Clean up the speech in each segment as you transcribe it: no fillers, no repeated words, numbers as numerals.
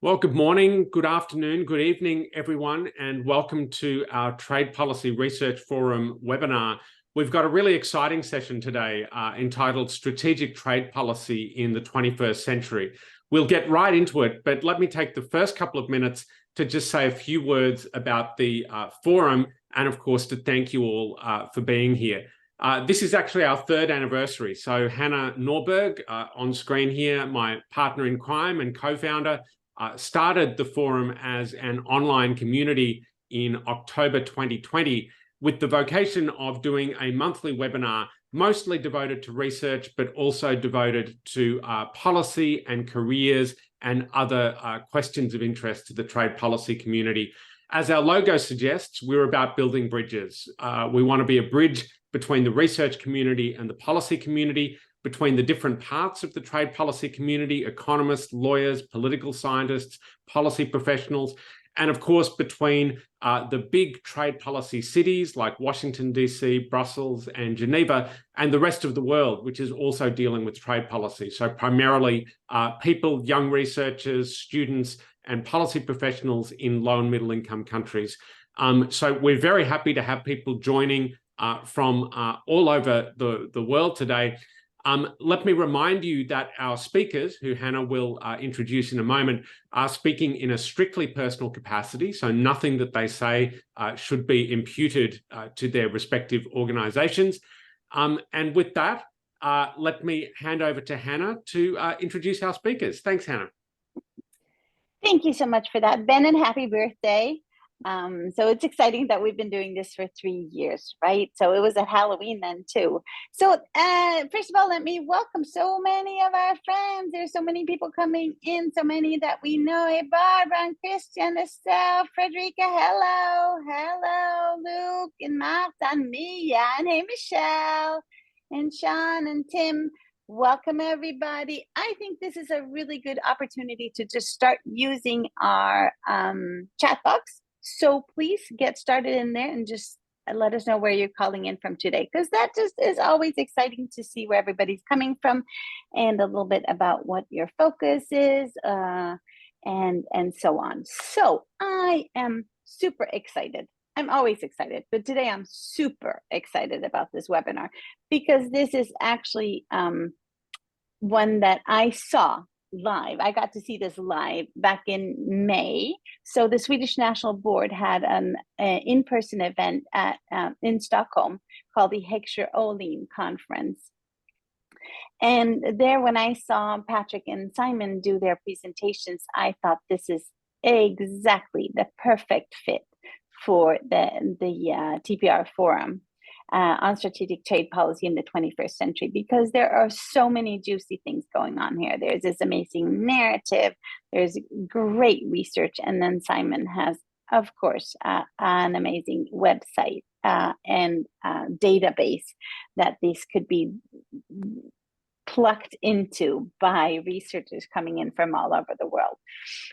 Well, good morning, good afternoon, good evening, everyone, and welcome to our Trade Policy Research Forum webinar. We've got a really exciting session today entitled Strategic Trade Policy in the 21st Century. We'll get right into it, but let me take the first couple of minutes to just say a few words about the forum and, of course, to thank you all for being here. This is actually our third anniversary. So Hannah Norberg on screen here, my partner in crime and co-founder, started the forum as an online community in October 2020 with the vocation of doing a monthly webinar, mostly devoted to research, but also devoted to policy and careers and other questions of interest to the trade policy community. As our logo suggests, we're about building bridges. We want to be a bridge between the research community and the policy community, between the different parts of the trade policy community, economists, lawyers, political scientists, policy professionals, and of course, between the big trade policy cities like Washington, DC, Brussels, and Geneva, and the rest of the world, which is also dealing with trade policy. So primarily people, young researchers, students, and policy professionals in low and middle income countries. So we're very happy to have people joining from all over the world today. Let me remind you that our speakers, who Hannah will introduce in a moment, are speaking in a strictly personal capacity, so nothing that they say should be imputed to their respective organisations. And with that, let me hand over to Hannah to introduce our speakers. Thanks, Hannah. Thank you so much for that, Ben, and happy birthday. So it's exciting that we've been doing this for 3 years, right? So it was at Halloween then too. So first of all, let me welcome so many of our friends. There's so many people coming in, so many that we know. Hey, Barbara and Christian, Estelle, Frederica, hello. Hello, Luke and Martha and Mia, and hey, Michelle and Sean and Tim. Welcome, everybody. I think this is a really good opportunity to just start using our chat box. So please get started in there and just let us know where you're calling in from today, because that just is always exciting to see where everybody's coming from and a little bit about what your focus is and so on. So I am super excited. I'm always excited, but today I'm super excited about this webinar because this is actually one that I saw live. I got to see this live back in May. So the Swedish National Board had an in-person event in Stockholm called the Heckscher Ohlin Conference. And there, when I saw Patrik and Simon do their presentations, I thought this is exactly the perfect fit for the TPRF forum on strategic trade policy in the 21st century, because there are so many juicy things going on here. There's this amazing narrative, there's great research, and then Simon has, of course, an amazing website and database that this could be plucked into by researchers coming in from all over the world.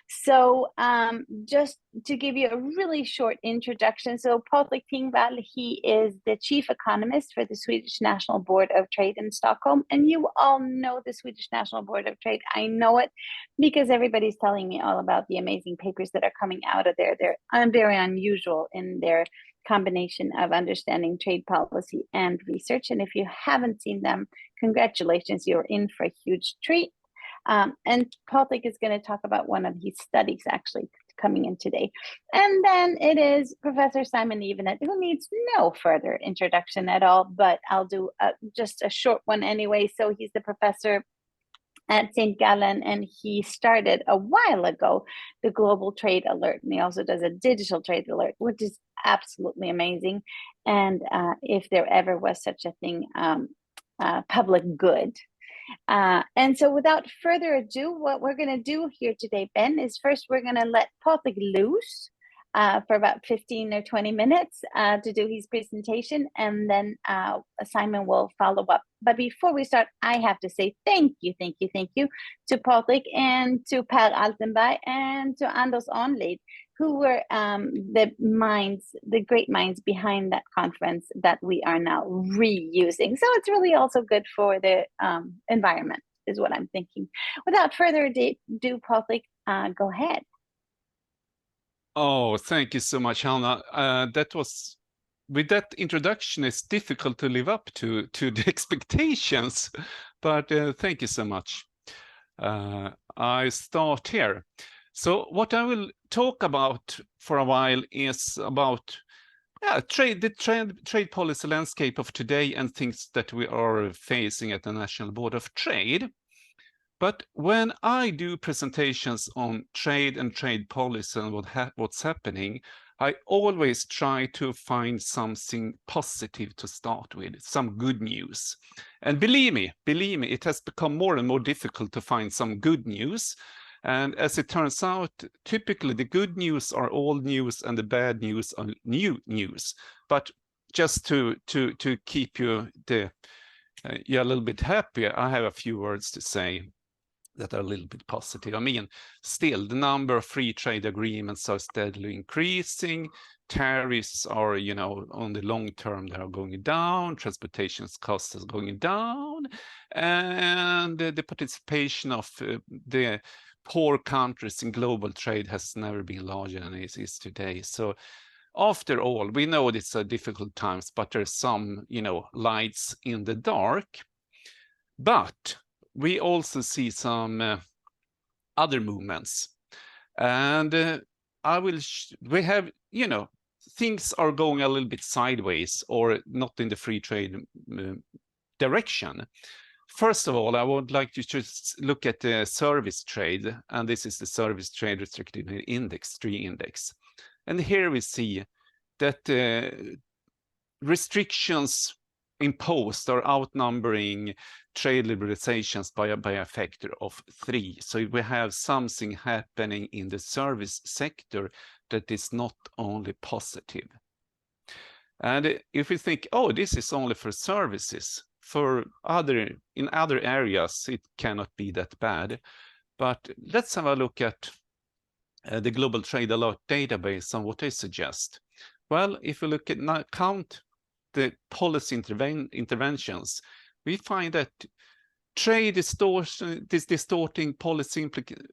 So just to give you a really short introduction, so Patrik Tingvall, he is the chief economist for the Swedish National Board of Trade in Stockholm. And you all know the Swedish National Board of Trade. I know it because everybody's telling me all about the amazing papers that are coming out of there. They're very unusual in their combination of understanding trade policy and research. And if you haven't seen them, congratulations, you're in for a huge treat. And Patrik is going to talk about one of his studies actually coming in today. And then it is Professor Simon Evenett, who needs no further introduction at all, but I'll do just a short one anyway. So he's the professor at St. Gallen, and he started a while ago the Global Trade Alert, and he also does a digital trade alert, which is absolutely amazing. And if there ever was such a thing, public good. And so without further ado, what we're going to do here today, Ben, is first we're going to let Patrik loose for about 15 or 20 minutes to do his presentation, and then Simon will follow up. But before we start, I have to say thank you to Patrik and to Per Altenberg and to Anders Arnlid, who were the great minds behind that conference that we are now reusing. So it's really also good for the environment. is what I'm thinking. Without further ado, Patrik, go ahead. Oh, thank you so much, Hannah. With that introduction, it's difficult to live up to the expectations, but thank you so much. I start here. So what I will talk about for a while is about the trade policy landscape of today and things that we are facing at the National Board of Trade. But when I do presentations on trade and trade policy and what's happening, I always try to find something positive to start with, some good news. And believe me, it has become more and more difficult to find some good news. And as it turns out, typically the good news are old news and the bad news are new news. But just to keep you a little bit happier, I have a few words to say that are a little bit positive. I mean, still, the number of free trade agreements are steadily increasing. Tariffs are, on the long term, they are going down. Transportation costs is going down. And the participation of the poor countries in global trade has never been larger than it is today. So after all, we know it's difficult times, but there's some, lights in the dark. But we also see some other movements, and we have, things are going a little bit sideways or not in the free trade direction. First of all, I would like to just look at the service trade, and this is the service trade restricted index, 3 index. And here we see that restrictions imposed are outnumbering trade liberalizations by a factor of 3. So we have something happening in the service sector that is not only positive. And if we think, oh, this is only for services, in other areas, it cannot be that bad. But let's have a look at the Global Trade Alert database and what they suggest. Well, if we look at count the policy interventions, we find that trade distorting policy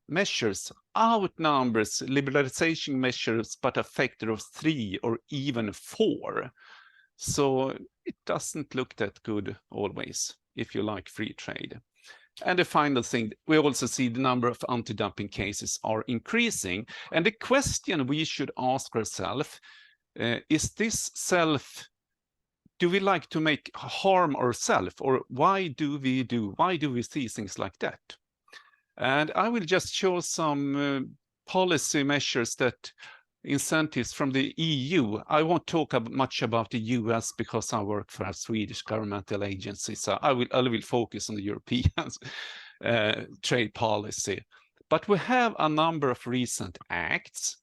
measures outnumbers liberalization measures by a factor of 3 or even 4. So it doesn't look that good always if you like free trade. And the final thing, we also see the number of anti-dumping cases are increasing. And the question we should ask ourselves, is this do we like to make harm ourselves, or why do we see things like that? And I will just show some policy measures that incentives from the EU. I won't talk much about the US because I work for a Swedish governmental agency, so I will focus on the European trade policy. But we have a number of recent acts,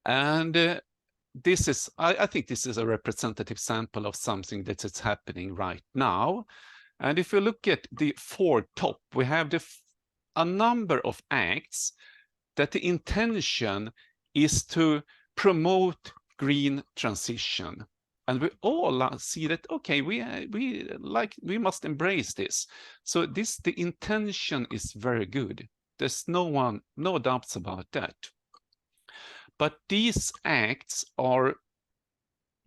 and I think this is a representative sample of something that is happening right now. And if we look at the 4 top, we have a number of acts that the intention is to promote green transition. And we all see that, okay, we must embrace this. So the intention is very good. There's no doubts about that. But these acts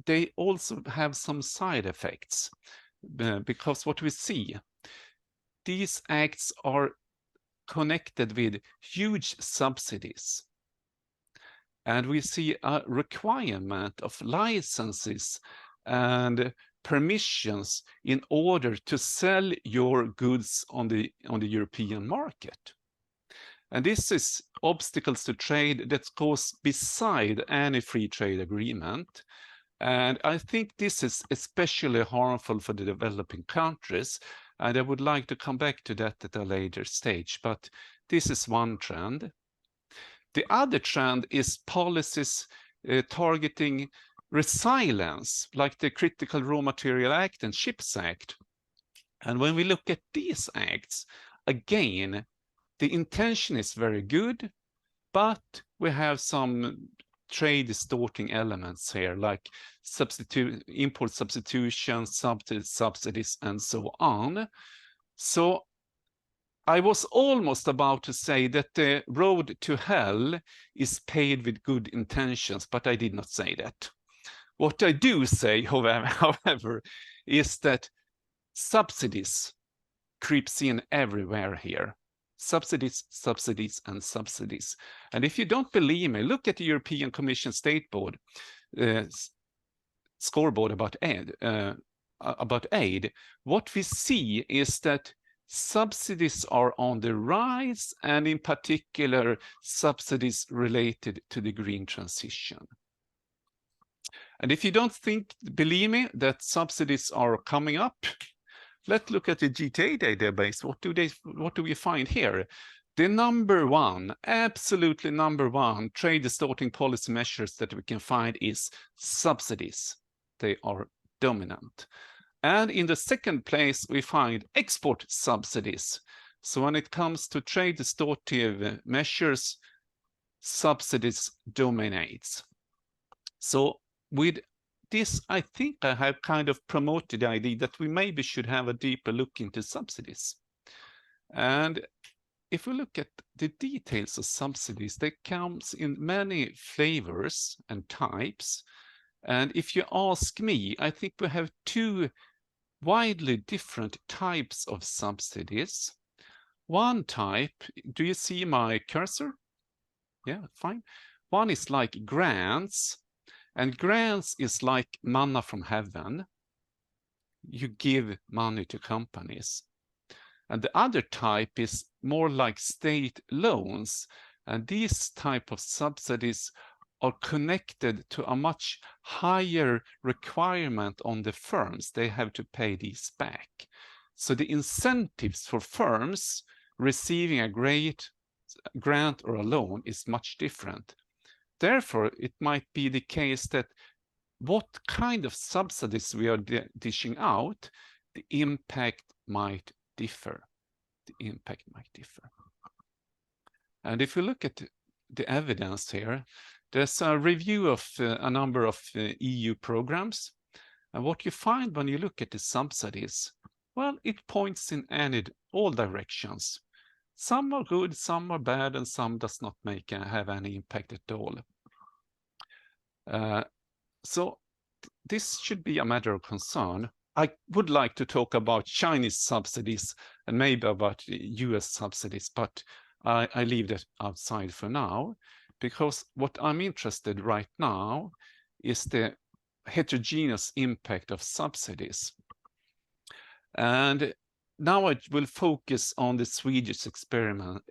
they also have some side effects, because what we see, these acts are connected with huge subsidies. And we see a requirement of licenses and permissions in order to sell your goods on the European market. And this is obstacles to trade that goes beside any free trade agreement. And I think this is especially harmful for the developing countries. And I would like to come back to that at a later stage. But this is one trend. The other trend is policies targeting resilience, like the Critical Raw Material Act and CHIPS Act. And when we look at these acts, again, the intention is very good, but we have some trade distorting elements here, like import substitution, subsidies, and so on. So I was almost about to say that the road to hell is paved with good intentions, but I did not say that. What I do say, however, is that subsidies creeps in everywhere here. Subsidies, subsidies, and subsidies. And if you don't believe me, look at the European Commission State Board scoreboard about aid. What we see is that subsidies are on the rise, and in particular, subsidies related to the green transition. And if you don't believe me, that subsidies are coming up, let's look at the GTA database. What do we find here? The number one, absolutely number one, trade distorting policy measures that we can find is subsidies. They are dominant. And in the second place, we find export subsidies. So when it comes to trade distortive measures, subsidies dominates. So with this, I think I have kind of promoted the idea that we maybe should have a deeper look into subsidies. And if we look at the details of subsidies, they comes in many flavors and types. And if you ask me, I think we have two widely different types of subsidies. One type, do you see my cursor? Yeah, fine. One is like grants, and grants is like manna from heaven. You give money to companies. And the other type is more like state loans, and these type of subsidies are connected to a much higher requirement on the firms. They have to pay these back. So the incentives for firms receiving a great grant or a loan is much different. Therefore, it might be the case that what kind of subsidies we are dishing out, the impact might differ. The impact might differ. And if you look at the evidence here, there's a review of a number of EU programs. And what you find when you look at the subsidies, well, it points in all directions. Some are good, some are bad, and some does not have any impact at all. So this should be a matter of concern. I would like to talk about Chinese subsidies and maybe about US subsidies, but I leave that outside for now, because what I'm interested right now is the heterogeneous impact of subsidies. And now I will focus on the Swedish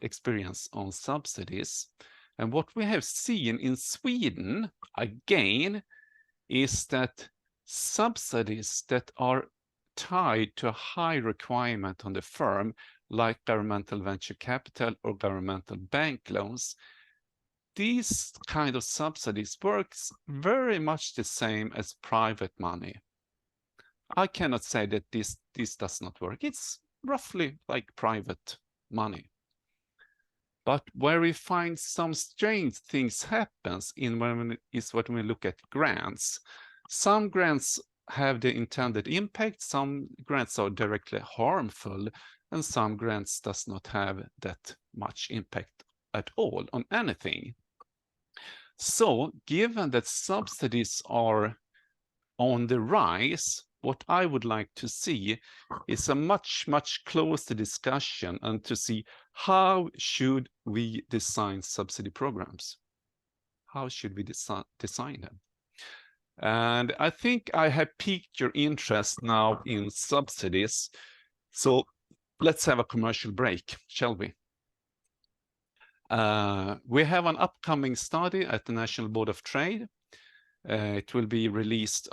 experience on subsidies. And what we have seen in Sweden, again, is that subsidies that are tied to a high requirement on the firm, like governmental venture capital or governmental bank loans, these kind of subsidies works very much the same as private money. I cannot say that this does not work. It's roughly like private money. But where we find some strange things happens when we look at grants. Some grants have the intended impact, some grants are directly harmful, and some grants does not have that much impact at all on anything. So given that subsidies are on the rise, what I would like to see is a much, much closer discussion and to see how should we design subsidy programs? How should we design them? And I think I have piqued your interest now in subsidies. So let's have a commercial break, shall we? We have an upcoming study at the National Board of Trade. It will be released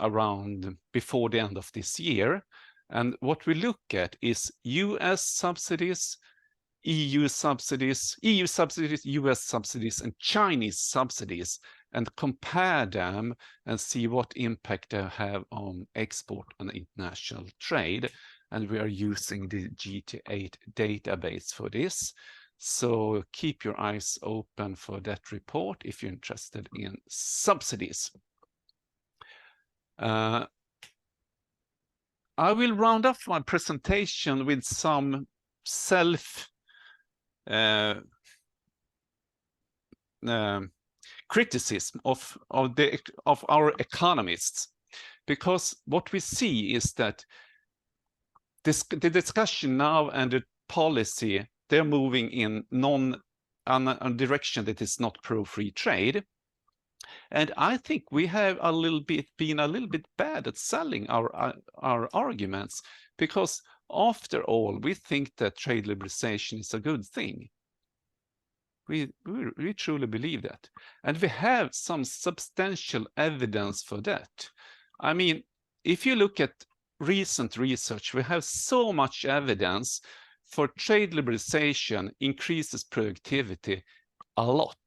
before the end of this year. And what we look at is US subsidies, EU subsidies, US subsidies, and Chinese subsidies, and compare them and see what impact they have on export and international trade. And we are using the GT8 database for this. So keep your eyes open for that report if you're interested in subsidies. I will round off my presentation with some criticism of our economists, because what we see is that the discussion now and the policy, they're moving in a direction that is not pro-free trade. And I think we have been a little bit bad at selling our arguments, because after all, we think that trade liberalization is a good thing. We truly believe that. And we have some substantial evidence for that. I mean, if you look at recent research, we have so much evidence for trade liberalization increases productivity a lot.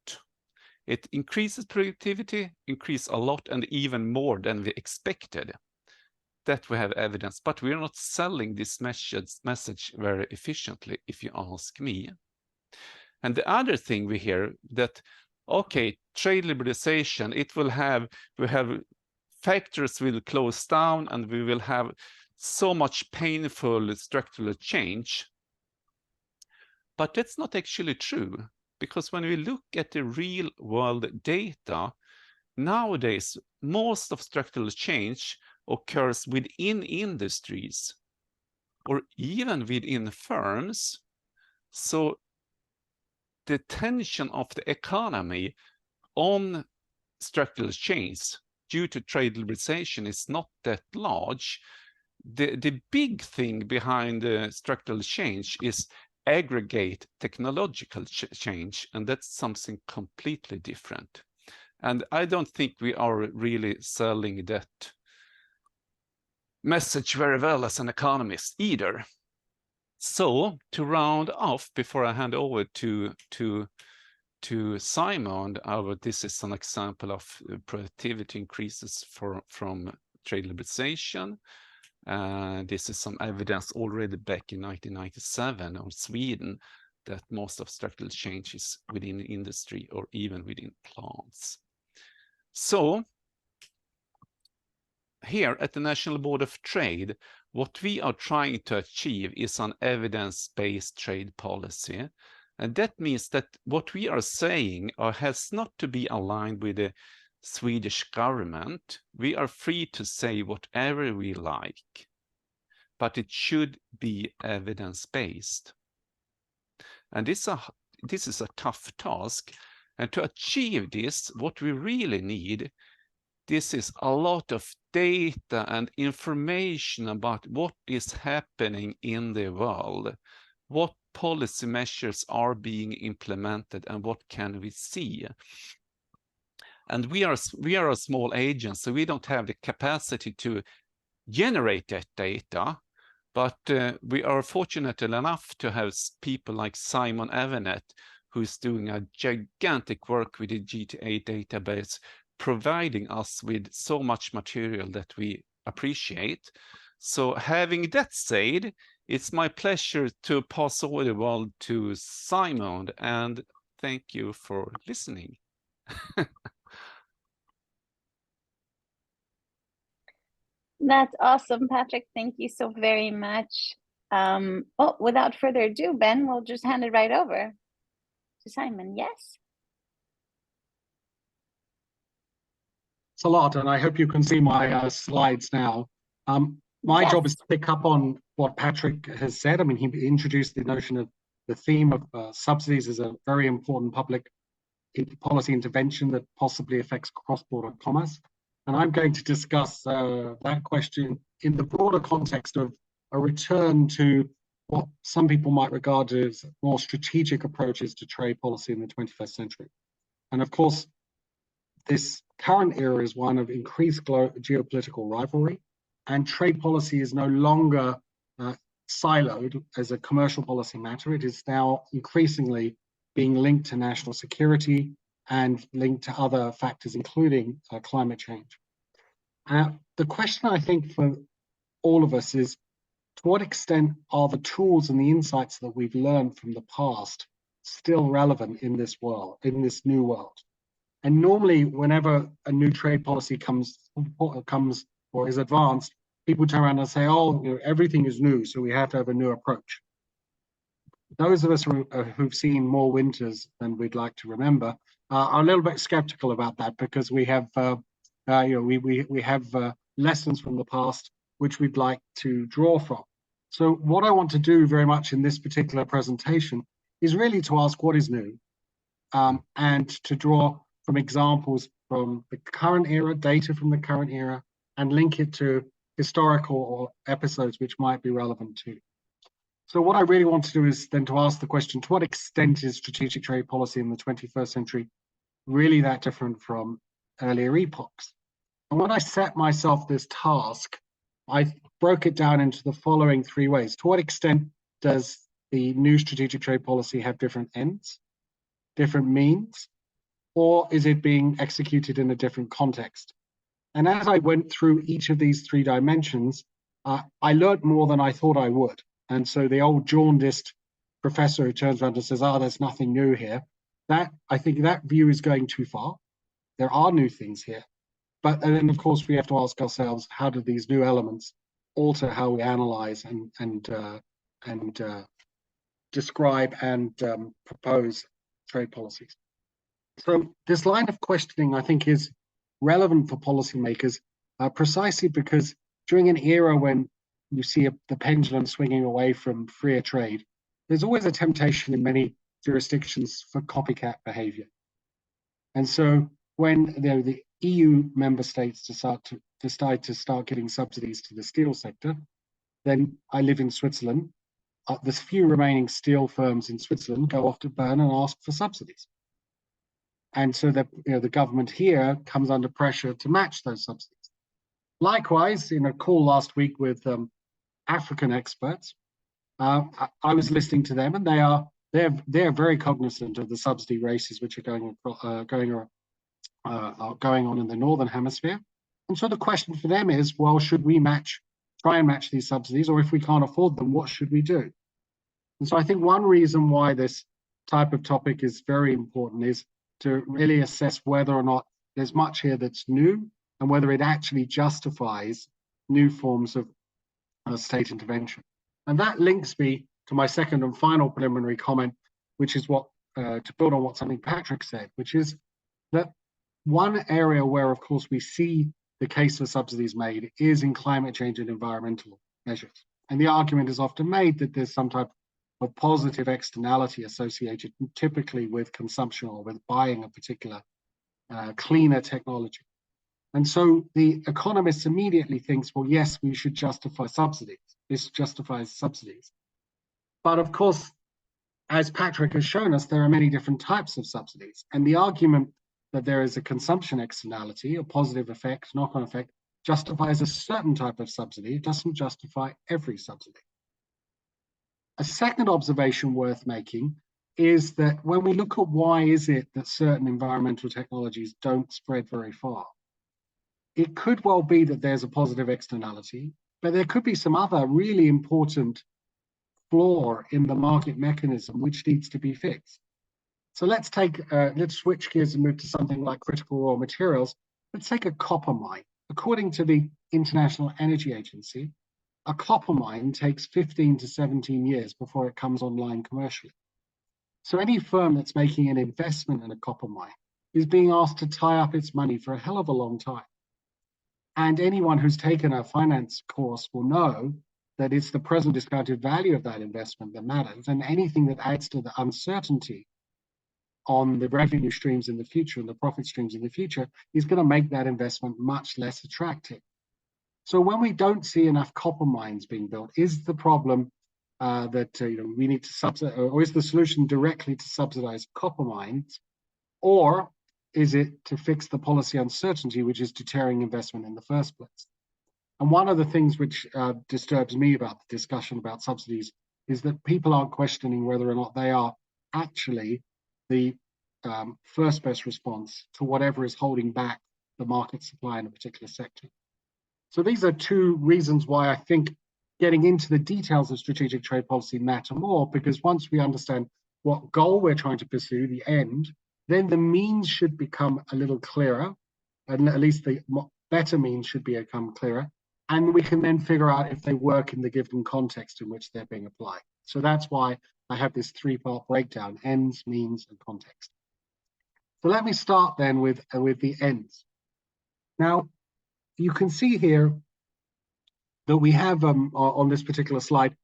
It increases productivity, increase a lot, and even more than we expected. That we have evidence, but we're not selling this message very efficiently, if you ask me. And the other thing we hear that, okay, trade liberalization, we have factories will close down and we will have so much painful structural change. But that's not actually true, because when we look at the real world data, nowadays, most of structural change occurs within industries or even within firms. So the tension of the economy on structural change due to trade liberalization is not that large. The big thing behind the structural change is aggregate technological change, and that's something completely different. And I don't think we are really selling that message very well as an economist either. So to round off, before I hand over to Simon, this is an example of productivity increases from trade liberalization. This is some evidence already back in 1997 on Sweden that most of structural change is within industry or even within plants. So here at the National Board of Trade, what we are trying to achieve is an evidence-based trade policy. And that means that what we are saying has not to be aligned with the Swedish government. We are free to say whatever we like, but it should be evidence-based. And this is a tough task. And to achieve this, what we really need, this is a lot of data and information about what is happening in the world, what policy measures are being implemented, and what can we see. And we are a small agency, so we don't have the capacity to generate that data, but we are fortunate enough to have people like Simon Evenett, who's doing a gigantic work with the GTA database, providing us with so much material that we appreciate. So having that said, it's my pleasure to pass over the word to Simon, and thank you for listening. That's awesome, Patrik. Thank you so very much. Without further ado, Ben, we'll just hand it right over to Simon. Yes? It's a lot, and I hope you can see my slides now. My job is to pick up on what Patrik has said. I mean, he introduced the notion of the theme of subsidies as a very important public policy intervention that possibly affects cross-border commerce. And I'm going to discuss that question in the broader context of a return to what some people might regard as more strategic approaches to trade policy in the 21st century. And of course, this current era is one of increased geopolitical rivalry, and trade policy is no longer siloed as a commercial policy matter. It is now increasingly being linked to national security and linked to other factors, including climate change. The question, I think, for all of us is, to what extent are the tools and the insights that we've learned from the past still relevant in this world, in this new world? And normally, whenever a new trade policy comes or is advanced, people turn around and say, oh, everything is new, so we have to have a new approach. those of us who've seen more winters than we'd like to remember are a little bit skeptical about that, because we have we have lessons from the past which we'd like to draw from. So what I want to do very much in this particular presentation is really to ask what is new, and to draw from examples from the current era, data from the current era, and link it to historical or episodes which might be relevant too. So what I really want to do is then to ask the question, to what extent is strategic trade policy in the 21st century really that different from earlier epochs? And when I set myself this task, I broke it down into the following three ways. To what extent does the new strategic trade policy have different ends, different means, or is it being executed in a different context? And as I went through each of these three dimensions, I learned more than I thought I would. And so the old jaundiced professor who turns around and says, "Oh, there's nothing new here," I think that view is going too far. There are new things here. But and then, of course, we have to ask ourselves, how do these new elements alter how we analyze and describe and propose trade policies? So this line of questioning, I think, is relevant for policymakers precisely because during an era when you see the pendulum swinging away from freer trade, there's always a temptation in many jurisdictions for copycat behavior. And so when the EU member states decide to start giving subsidies to the steel sector, then I live in Switzerland. The few remaining steel firms in Switzerland go off to Bern and ask for subsidies. And so the government here comes under pressure to match those subsidies. Likewise, in a call last week with African experts, I was listening to them, and they're very cognizant of the subsidy races which are going on in the Northern Hemisphere. And so the question for them is, well, should we try and match these subsidies, or if we can't afford them, what should we do? And so I think one reason why this type of topic is very important is to really assess whether or not there's much here that's new, and whether it actually justifies new forms of state intervention. And that links me to my second and final preliminary comment, which is to build on what something Patrik said, which is that one area where, of course, we see the case for subsidies made is in climate change and environmental measures. And the argument is often made that there's some type of positive externality associated typically with consumption or with buying a particular cleaner technology. And so the economists immediately thinks, well, yes, we should justify subsidies. This justifies subsidies. But of course, as Patrik has shown us, there are many different types of subsidies. And the argument that there is a consumption externality, a positive effect, knock-on effect, justifies a certain type of subsidy. It doesn't justify every subsidy. A second observation worth making is that when we look at why is it that certain environmental technologies don't spread very far, it could well be that there's a positive externality, but there could be some other really important flaw in the market mechanism which needs to be fixed. So let's switch gears and move to something like critical raw materials. Let's take a copper mine. According to the International Energy Agency, a copper mine takes 15 to 17 years before it comes online commercially. So any firm that's making an investment in a copper mine is being asked to tie up its money for a hell of a long time. And anyone who's taken a finance course will know that it's the present discounted value of that investment that matters, and anything that adds to the uncertainty on the revenue streams in the future and the profit streams in the future is going to make that investment much less attractive. So when we don't see enough copper mines being built, is the problem that we need to subsidize, or is the solution directly to subsidize copper mines, or is it to fix the policy uncertainty which is deterring investment in the first place? And one of the things which disturbs me about the discussion about subsidies is that people aren't questioning whether or not they are actually the first best response to whatever is holding back the market supply in a particular sector. So these are two reasons why I think getting into the details of strategic trade policy matter more, because once we understand what goal we're trying to pursue, the end, then the means should become a little clearer, and at least the better means should become clearer, and we can then figure out if they work in the given context in which they're being applied. So that's why I have this three-part breakdown: ends, means, and context. So let me start then with the ends. Now, you can see here that we have on this particular slide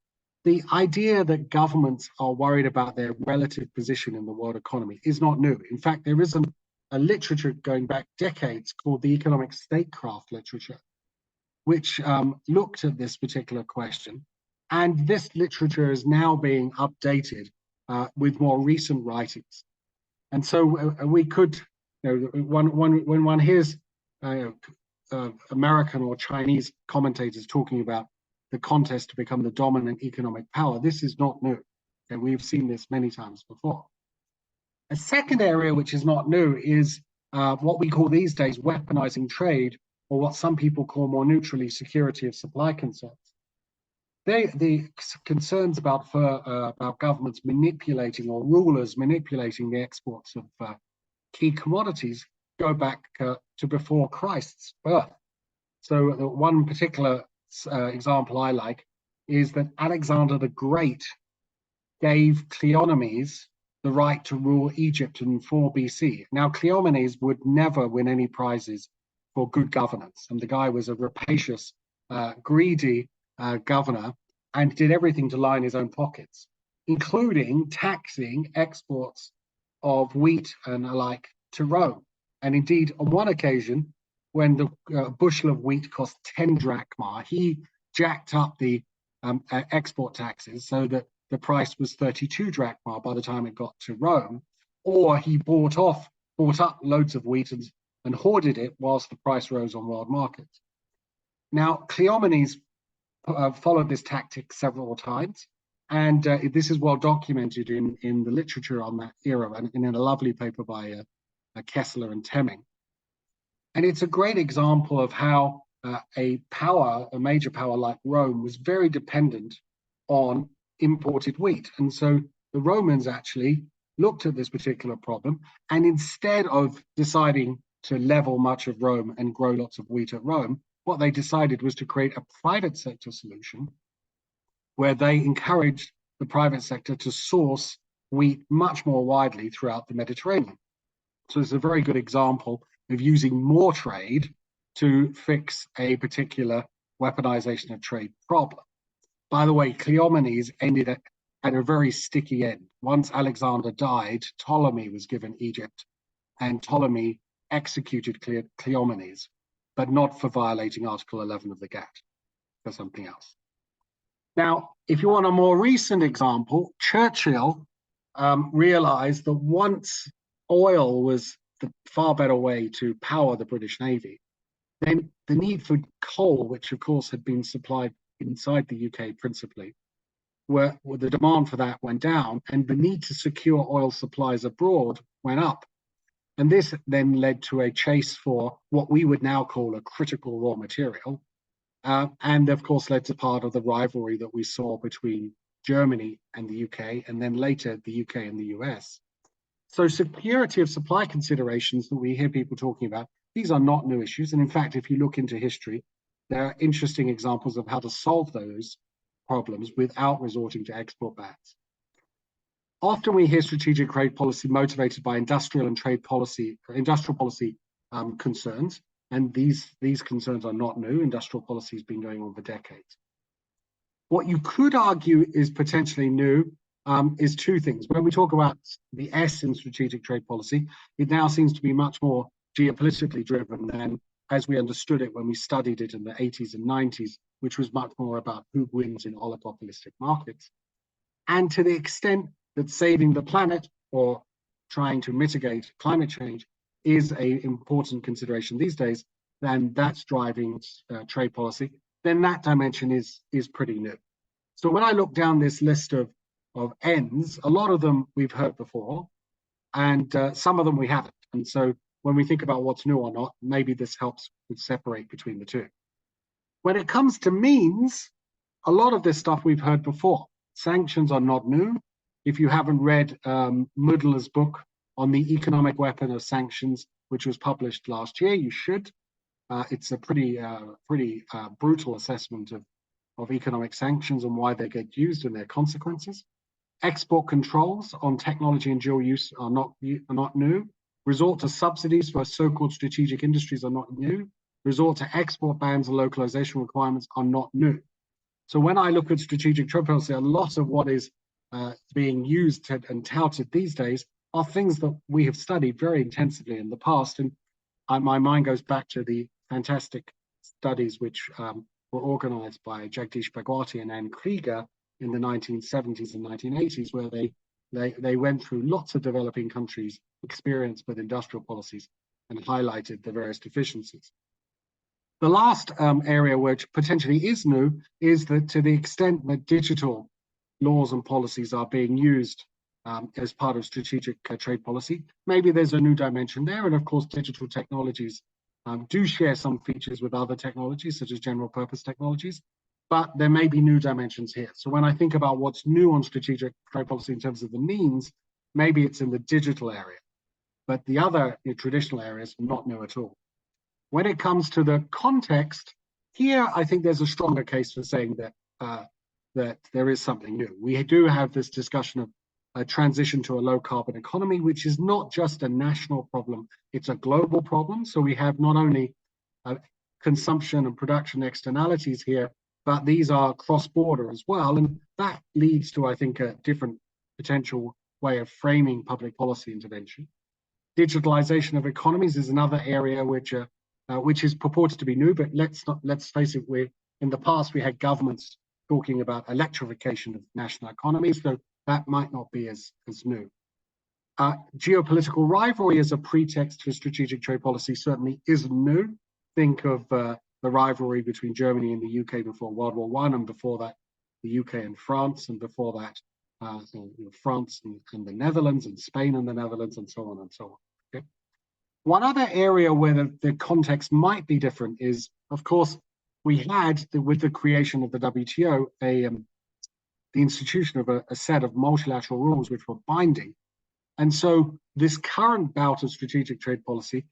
the idea that governments are worried about their relative position in the world economy is not new. In fact, there is a literature going back decades called the economic statecraft literature, which looked at this particular question. And this literature is now being updated with more recent writings. And so we could, when one hears American or Chinese commentators talking about the contest to become the dominant economic power, this is not new. And we've seen this many times before. A second area which is not new is what we call these days weaponizing trade, or what some people call more neutrally security of supply concerns. The concerns about governments manipulating, or rulers manipulating, the exports of key commodities go back to before Christ's birth. So one particular example I like is that Alexander the Great gave Cleomenes the right to rule Egypt in 4 BC. Now, Cleomenes would never win any prizes for good governance, and the guy was a rapacious, greedy governor, and did everything to line his own pockets, including taxing exports of wheat and alike to Rome. And indeed, on one occasion, when the bushel of wheat cost 10 drachma, he jacked up the export taxes so that the price was 32 drachma by the time it got to Rome, or he bought up loads of wheat and hoarded it whilst the price rose on world markets. Now, Cleomenes followed this tactic several times, and this is well documented in the literature on that era, and in a lovely paper by Kessler and Temming. And it's a great example of how a major power like Rome was very dependent on imported wheat. And so the Romans actually looked at this particular problem, and instead of deciding to level much of Rome and grow lots of wheat at Rome, what they decided was to create a private sector solution where they encouraged the private sector to source wheat much more widely throughout the Mediterranean. So it's a very good example of using more trade to fix a particular weaponization of trade problem. By the way, Cleomenes ended at a very sticky end. Once Alexander died, Ptolemy was given Egypt, and Ptolemy executed Cleomenes, but not for violating Article 11 of the GATT, for something else. Now, if you want a more recent example, Churchill realized that once oil was the far better way to power the British Navy, then the need for coal, which of course had been supplied inside the UK principally, where the demand for that went down, and the need to secure oil supplies abroad went up. And this then led to a chase for what we would now call a critical raw material, and of course led to part of the rivalry that we saw between Germany and the UK, and then later the UK and the US. So security of supply considerations that we hear people talking about, these are not new issues. And in fact, if you look into history, there are interesting examples of how to solve those problems without resorting to export bans. Often we hear strategic trade policy motivated by industrial policy concerns, and these concerns are not new. Industrial policy has been going on for decades. What you could argue is potentially new is two things. When we talk about the S in strategic trade policy, it now seems to be much more geopolitically driven than as we understood it when we studied it in the 80s and 90s, which was much more about who wins in oligopolistic markets. And to the extent that saving the planet or trying to mitigate climate change is an important consideration these days, then that's driving trade policy, then that dimension is pretty new. So when I look down this list of ends, a lot of them we've heard before, and some of them we haven't. And so when we think about what's new or not, maybe this helps with separate between the two. When it comes to means, a lot of this stuff we've heard before. Sanctions are not new. If you haven't read Mudler's book on the economic weapon of sanctions, which was published last year, you should. It's a pretty brutal assessment of economic sanctions and why they get used and their consequences. Export controls on technology and dual use are not new. Resort to subsidies for so-called strategic industries are not new. Resort to export bans and localization requirements are not new. So when I look at strategic trade policy, a lot of what is being used and touted these days are things that we have studied very intensively in the past. And my mind goes back to the fantastic studies which were organized by Jagdish Bhagwati and Anne Krieger in the 1970s and 1980s, where they went through lots of developing countries' experience with industrial policies and highlighted the various deficiencies. The last area which potentially is new is that to the extent that digital laws and policies are being used as part of strategic trade policy, maybe there's a new dimension there. And of course, digital technologies do share some features with other technologies, such as general purpose technologies, but there may be new dimensions here. So when I think about what's new on strategic trade policy in terms of the means, maybe it's in the digital area, but the other traditional areas, not new at all. When it comes to the context, here I think there's a stronger case for saying that that there is something new. We do have this discussion of a transition to a low carbon economy, which is not just a national problem, it's a global problem. So we have not only consumption and production externalities here, but these are cross-border as well. And that leads to, I think, a different potential way of framing public policy intervention. Digitalization of economies is another area which is purported to be new, but let's face it, in the past we had governments talking about electrification of national economies, so that might not be as new. Geopolitical rivalry as a pretext for strategic trade policy certainly isn't new. Think of the rivalry between Germany and the UK before World War I, and before that the UK and France, and before that France and the Netherlands, and Spain and the Netherlands, and so on and so on. Okay? One other area where the context might be different is, of course, we had, with the creation of the WTO, the institution of a set of multilateral rules which were binding. And so this current bout of strategic trade policy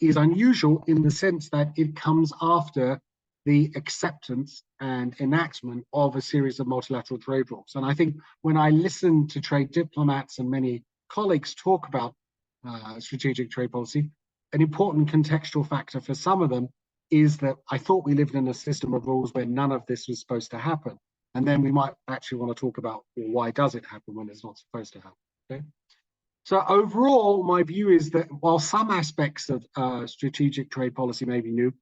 is unusual in the sense that it comes after the acceptance and enactment of a series of multilateral trade rules. And I think when I listen to trade diplomats and many colleagues talk about strategic trade policy, an important contextual factor for some of them is that I thought we lived in a system of rules where none of this was supposed to happen. And then we might actually want to talk about, well, why does it happen when it's not supposed to happen? Okay? So overall, my view is that while some aspects of strategic trade policy may be new,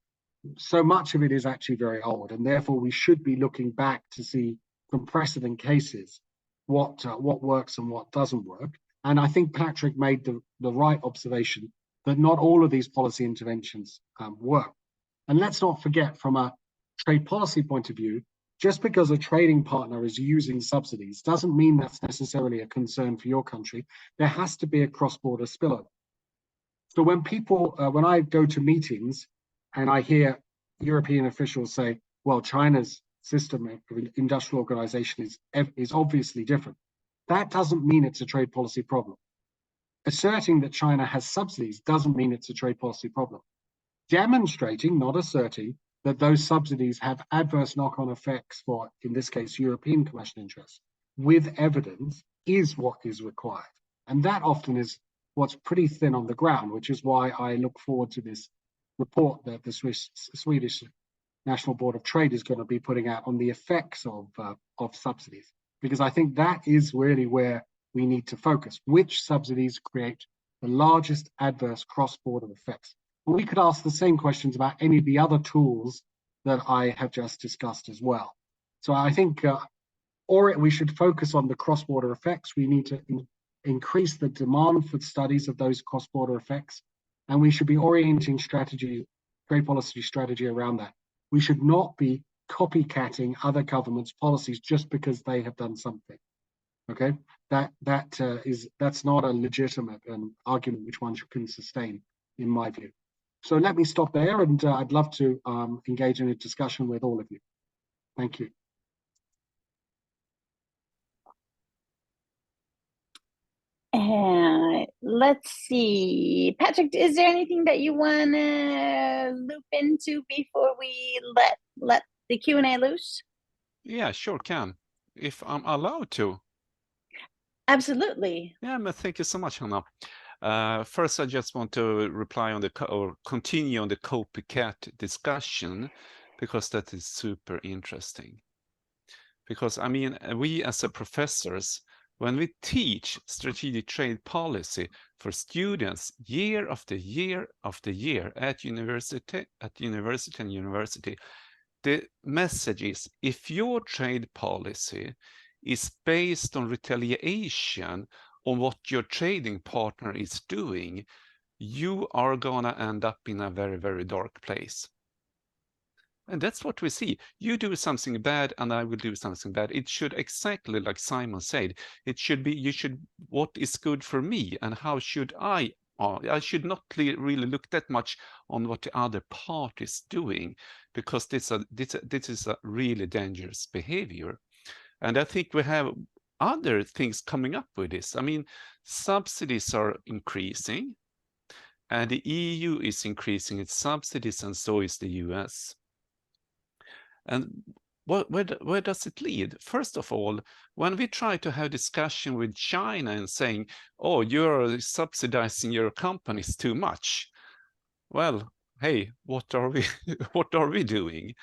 so much of it is actually very old. And therefore, we should be looking back to see from precedent cases what works and what doesn't work. And I think Patrik made the right observation that not all of these policy interventions work. And let's not forget, from a trade policy point of view, just because a trading partner is using subsidies doesn't mean that's necessarily a concern for your country. There has to be a cross-border spillover. So when I go to meetings and I hear European officials say, well, China's system of industrial organization is obviously different, that doesn't mean it's a trade policy problem. Asserting that China has subsidies doesn't mean it's a trade policy problem. Demonstrating, not asserting, that those subsidies have adverse knock-on effects for, in this case, European commercial interests, with evidence, is what is required. And that often is what's pretty thin on the ground, which is why I look forward to this report that the Swedish National Board of Trade is going to be putting out on the effects of subsidies, because I think that is really where we need to focus. Which subsidies create the largest adverse cross-border effects? And we could ask the same questions about any of the other tools that I have just discussed as well. So I think we should focus on the cross-border effects. We need to increase the demand for studies of those cross-border effects, and we should be orienting trade policy strategy around that. We should not be copycatting other governments' policies just because they have done something. Okay, that's not a legitimate argument which one can sustain, in my view. So let me stop there, and I'd love to engage in a discussion with all of you. Thank you. Let's see, Patrik, is there anything that you want to loop into before we let the Q&A loose? Yeah, sure can, if I'm allowed to. Absolutely. Yeah, but thank you so much, Hannah. First, I just want to reply on or continue on the copycat discussion, because that is super interesting. Because I mean, we as a professors, when we teach strategic trade policy for students year after year after year at university, the message is, if your trade policy is based on retaliation on what your trading partner is doing, you are gonna end up in a very, very dark place. And that's what we see. You do something bad and I will do something bad. It should, exactly like Simon said, it should be, what is good for me and how should I should not really look that much on what the other part is doing, because this is a really dangerous behavior. And I think we have other things coming up with this. I mean, subsidies are increasing, and the EU is increasing its subsidies, and so is the US. And where does it lead? First of all, when we try to have discussion with China and saying, oh, you're subsidizing your companies too much. Well, hey, what are we what are we doing?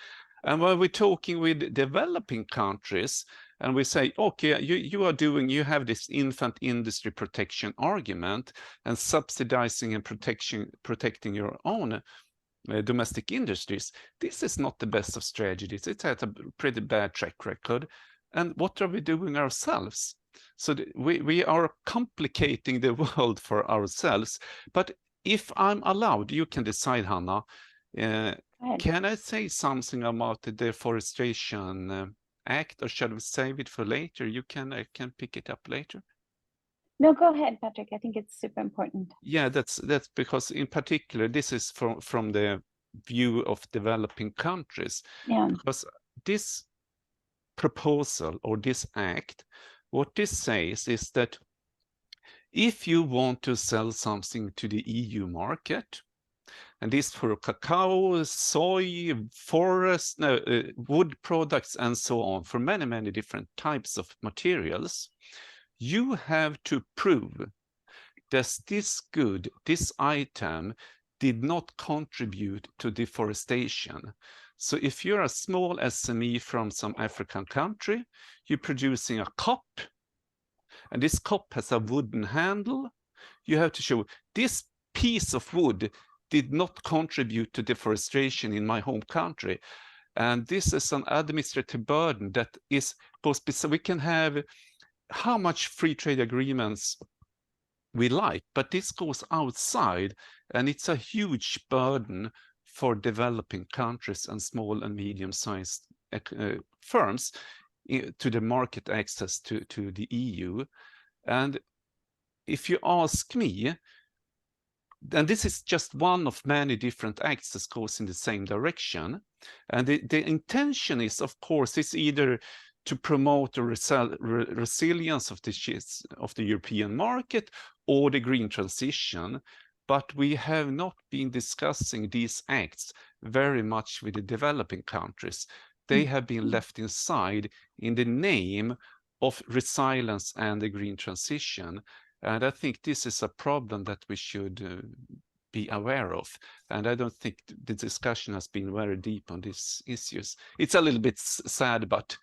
And when we're talking with developing countries and we say, okay, you have this infant industry protection argument and subsidizing and protecting your own domestic industries, this is not the best of strategies. It had a pretty bad track record. And what are we doing ourselves? So we are complicating the world for ourselves. But if I'm allowed, you can decide, Hannah. Can I say something about the Deforestation Act, or shall we save it for later? I can pick it up later. No, go ahead, Patrik. I think it's super important. Yeah, that's because in particular, this is from the view of developing countries. Yeah. Because this proposal or this act, what this says is that if you want to sell something to the EU market, and this for cacao, soy, forest, wood products, and so on, for many, many different types of materials, you have to prove that this item did not contribute to deforestation. So if you're a small SME from some African country, you're producing a cup, and this cup has a wooden handle, you have to show this piece of wood did not contribute to deforestation in my home country. And this is an administrative burden that goes, so we can have how much free trade agreements we like, but this goes outside, and it's a huge burden for developing countries and small and medium-sized firms to the market access to the EU. And if you ask me, and this is just one of many different acts that goes in the same direction, and the intention is, of course, it's either to promote the resilience of the European market or the green transition, but we have not been discussing these acts very much with the developing countries. They have been left inside in the name of resilience and the green transition. And I think this is a problem that we should be aware of. And I don't think the discussion has been very deep on these issues. It's a little bit sad, but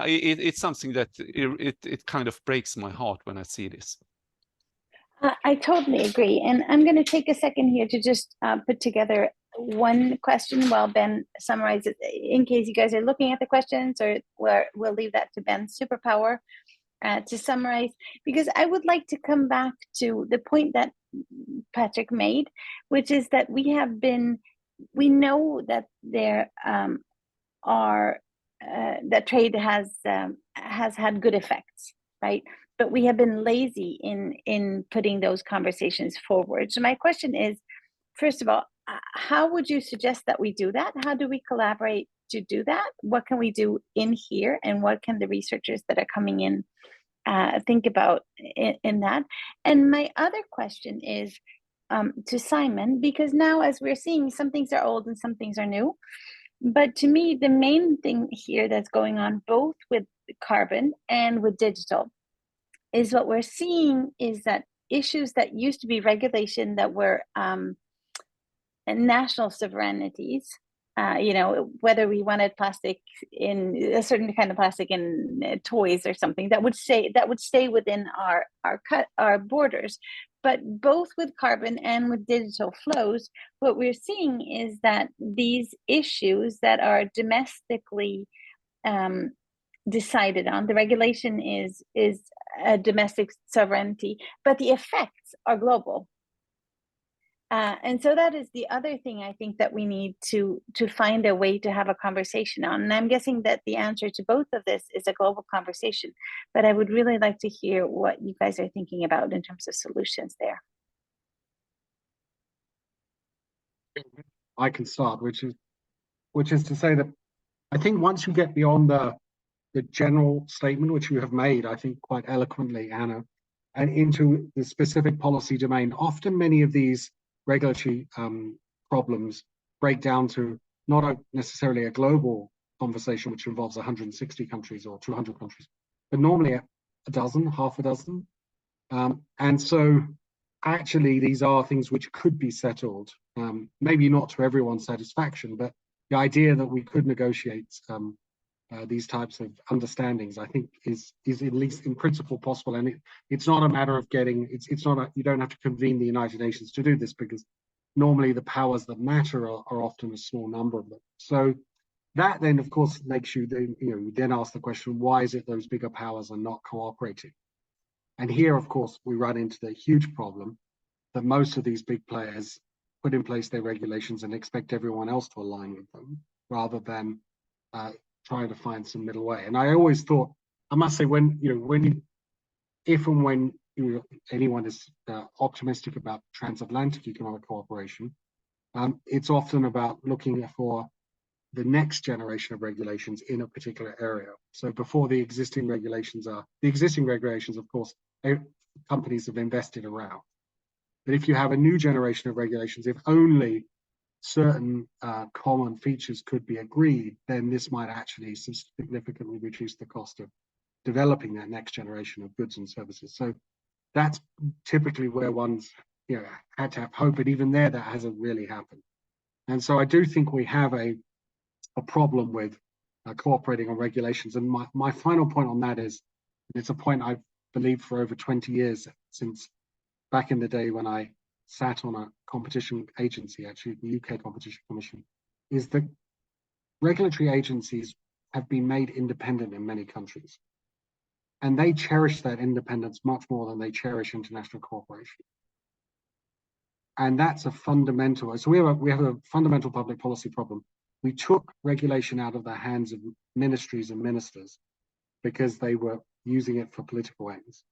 it's something that it kind of breaks my heart when I see this. I totally agree. And I'm going to take a second here to just put together one question while Ben summarizes, in case you guys are looking at the questions, or we'll leave that to Ben's superpower to summarize, because I would like to come back to the point that Patrik made, which is that we know that there that trade has had good effects, right? But we have been lazy in putting those conversations forward. So my question is, first of all, how would you suggest that we do that? How do we collaborate to do that? What can we do in here, and what can the researchers that are coming in think about in that? And my other question is to Simon, because now, as we're seeing, some things are old and some things are new. But to me, the main thing here that's going on both with carbon and with digital is what we're seeing is that issues that used to be regulation that were national sovereignties, whether we wanted plastic in a certain kind of plastic in toys or something, that would stay within our borders. But both with carbon and with digital flows, what we're seeing is that these issues that are domestically decided on, the regulation is a domestic sovereignty, but the effects are global. And so that is the other thing I think that we need to find a way to have a conversation on. And I'm guessing that the answer to both of this is a global conversation, but I would really like to hear what you guys are thinking about in terms of solutions there. I can start, which is to say that I think once you get beyond the general statement, which you have made, I think quite eloquently, Anna, and into the specific policy domain, often many of these regulatory problems break down to not necessarily a global conversation, which involves 160 countries or 200 countries, but normally a dozen, half a dozen. And so actually, these are things which could be settled, maybe not to everyone's satisfaction, but the idea that we could negotiate these types of understandings, I think, is at least in principle possible. And it's not a matter of getting, you don't have to convene the United Nations to do this, because normally the powers that matter are often a small number of them. So that then, of course, makes you then ask the question, why is it those bigger powers are not cooperating? And here, of course, we run into the huge problem that most of these big players put in place their regulations and expect everyone else to align with them, rather than trying to find some middle way. And I always thought, I must say, if and when anyone is optimistic about transatlantic economic cooperation, it's often about looking for the next generation of regulations in a particular area. So before the existing regulations, of course, companies have invested around. But if you have a new generation of regulations, if only certain common features could be agreed, then this might actually significantly reduce the cost of developing that next generation of goods and services. So that's typically where one's had to have hope, but even there, that hasn't really happened. And so I do think we have a problem with cooperating on regulations. And my final point on that is, it's a point I've believed for over 20 years, since back in the day when I sat on a competition agency, actually the UK Competition Commission, is that regulatory agencies have been made independent in many countries. And they cherish that independence much more than they cherish international cooperation. And that's a fundamental, so we have a fundamental public policy problem. We took regulation out of the hands of ministries and ministers because they were using it for political ends.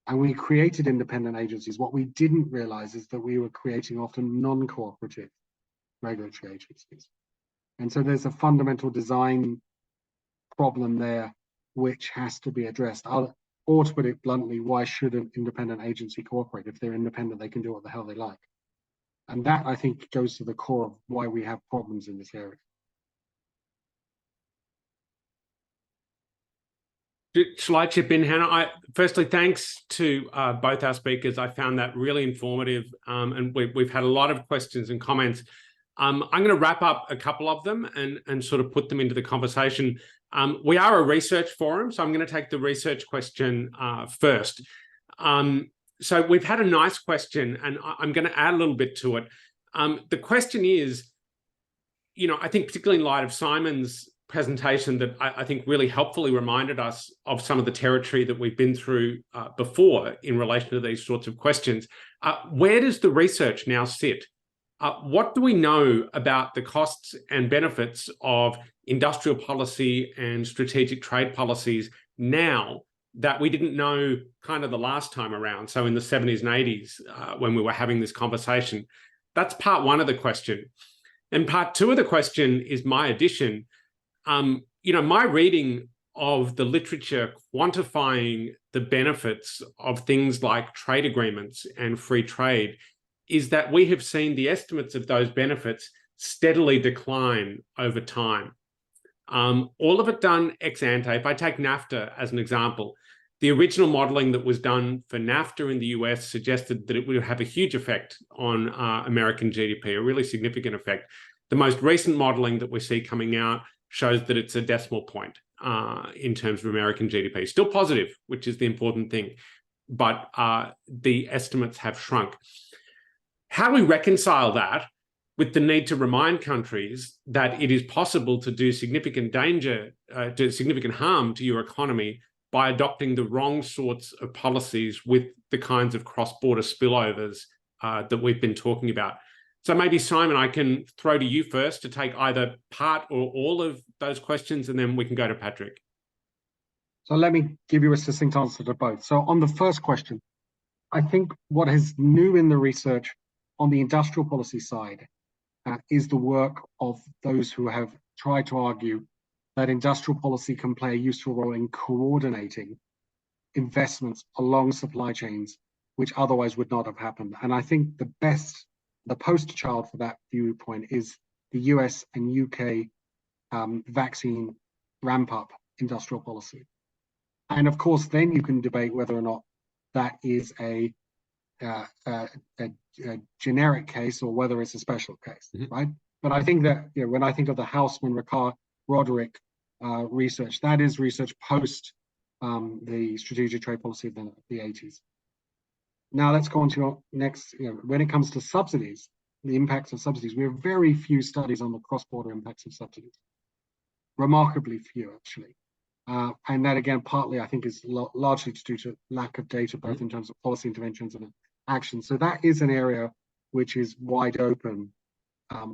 And we created independent agencies. What we didn't realize is that we were creating often non-cooperative regulatory agencies. And so there's a fundamental design problem there which has to be addressed. Or to put it bluntly, why should an independent agency cooperate? If they're independent, they can do what the hell they like. And that, I think, goes to the core of why we have problems in this area. Shall I chip in, Hannah? Firstly, thanks to both our speakers. I found that really informative, and we've had a lot of questions and comments. I'm going to wrap up a couple of them and sort of put them into the conversation. We are a research forum, so I'm going to take the research question first. So we've had a nice question, and I'm going to add a little bit to it. The question is, I think particularly in light of Simon's presentation that I think really helpfully reminded us of some of the territory that we've been through before in relation to these sorts of questions. Where does the research now sit? What do we know about the costs and benefits of industrial policy and strategic trade policies now that we didn't know kind of the last time around? So in the 70s and 80s, when we were having this conversation. That's part one of the question. And part two of the question is my addition. My reading of the literature quantifying the benefits of things like trade agreements and free trade is that we have seen the estimates of those benefits steadily decline over time. All of it done ex ante. If I take NAFTA as an example, the original modeling that was done for NAFTA in the US suggested that it would have a huge effect on American GDP, a really significant effect. The most recent modeling that we see coming out shows that it's a decimal point in terms of American GDP. Still positive, which is the important thing, but the estimates have shrunk. How do we reconcile that with the need to remind countries that it is possible to do significant harm to your economy by adopting the wrong sorts of policies with the kinds of cross-border spillovers that we've been talking about? So maybe, Simon, I can throw to you first to take either part or all of those questions, and then we can go to Patrik. So let me give you a succinct answer to both. So on the first question, I think what is new in the research on the industrial policy side is the work of those who have tried to argue that industrial policy can play a useful role in coordinating investments along supply chains, which otherwise would not have happened. And I think the poster child for that viewpoint is the US and UK vaccine ramp-up industrial policy. And of course, then you can debate whether or not that is a generic case or whether it's a special case, right? But I think that when I think of the Hausman-Ricard-Roderick research, that is research post the strategic trade policy of the 80s. Now let's go on to your next. When it comes to subsidies, the impacts of subsidies, we have very few studies on the cross-border impacts of subsidies. Remarkably few, actually. And that, again, partly, I think, is largely due to lack of data, both in terms of policy interventions and action. So that is an area which is wide open